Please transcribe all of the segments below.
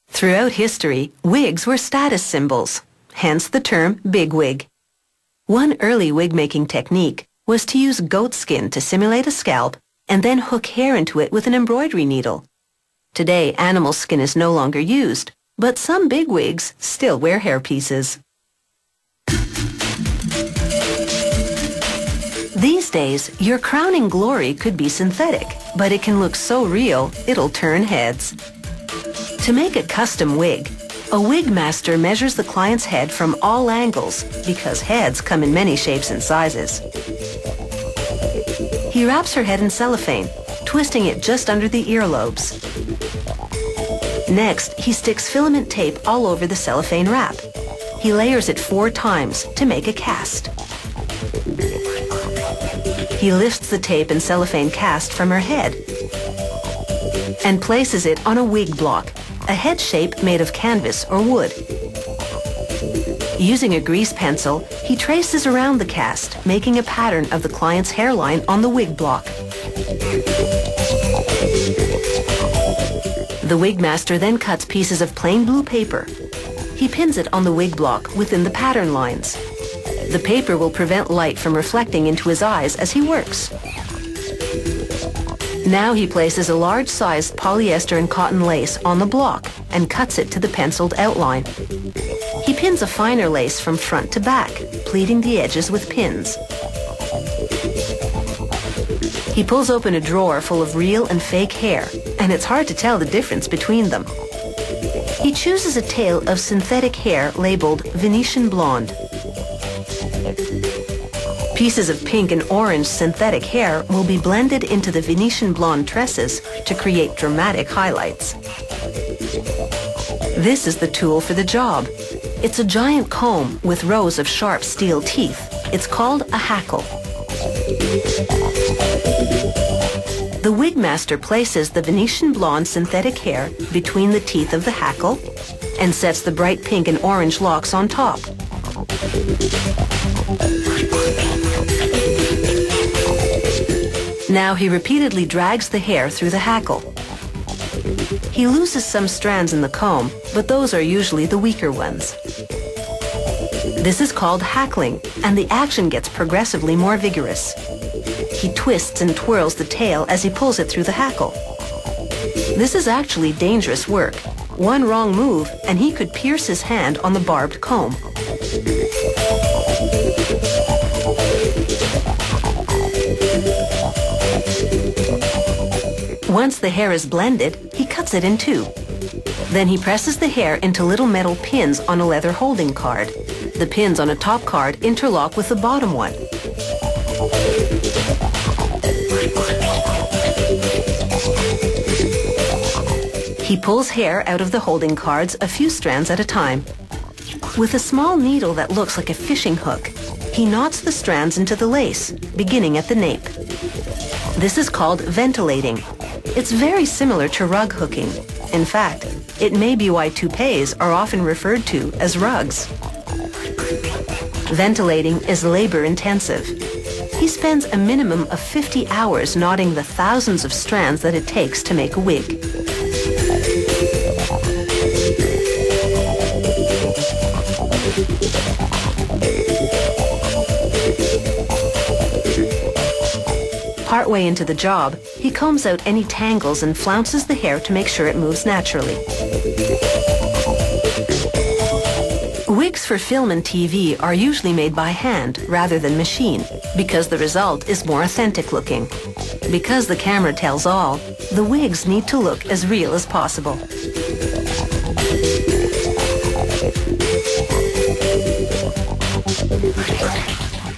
Throughout history, wigs were status symbols, hence the term bigwig. One early wig-making technique was to use goat skin to simulate a scalp and then hook hair into it with an embroidery needle. Today, animal skin is no longer used, but some bigwigs still wear hairpieces. These days, your crowning glory could be synthetic, but it can look so real, it'll turn heads. To make a custom wig, a wig master measures the client's head from all angles because heads come in many shapes and sizes. He wraps her head in cellophane, twisting it just under the earlobes. Next, he sticks filament tape all over the cellophane wrap. He layers it 4 times to make a cast. He lifts the tape and cellophane cast from her head and places it on a wig block, a head shape made of canvas or wood. Using a grease pencil, he traces around the cast, making a pattern of the client's hairline on the wig block. The wig master then cuts pieces of plain blue paper. He pins it on the wig block within the pattern lines. The paper will prevent light from reflecting into his eyes as he works. Now he places a large-sized polyester and cotton lace on the block and cuts it to the penciled outline. He pins a finer lace from front to back, pleating the edges with pins. He pulls open a drawer full of real and fake hair, and it's hard to tell the difference between them. He chooses a tail of synthetic hair labeled Venetian blonde. Pieces of pink and orange synthetic hair will be blended into the Venetian blonde tresses to create dramatic highlights. This is the tool for the job. It's a giant comb with rows of sharp steel teeth. It's called a hackle. The wig master places the Venetian blonde synthetic hair between the teeth of the hackle and sets the bright pink and orange locks on top. Now he repeatedly drags the hair through the hackle. He loses some strands in the comb, but those are usually the weaker ones. This is called hackling, and the action gets progressively more vigorous. He twists and twirls the tail as he pulls it through the hackle. This is actually dangerous work. One wrong move, and he could pierce his hand on the barbed comb. Once the hair is blended, he cuts it in 2. Then he presses the hair into little metal pins on a leather holding card. The pins on a top card interlock with the bottom one. He pulls hair out of the holding cards a few strands at a time. With a small needle that looks like a fishing hook, he knots the strands into the lace, beginning at the nape. This is called ventilating. It's very similar to rug hooking. In fact, it may be why toupees are often referred to as rugs. Ventilating is labor-intensive. He spends a minimum of 50 hours knotting the thousands of strands that it takes to make a wig. Partway into the job, he combs out any tangles and flounces the hair to make sure it moves naturally. Wigs for film and TV are usually made by hand rather than machine because the result is more authentic looking. Because the camera tells all, the wigs need to look as real as possible.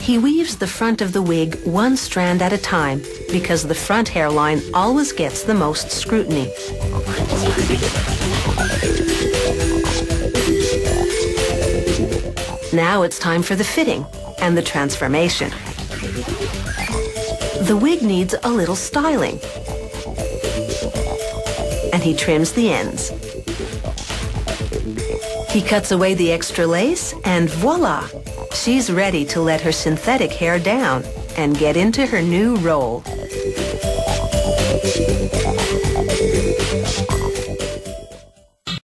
He weaves the front of the wig 1 strand at a time because the front hairline always gets the most scrutiny. Now it's time for the fitting and the transformation. The wig needs a little styling, and he trims the ends. He cuts away the extra lace, and voila! She's ready to let her synthetic hair down and get into her new role.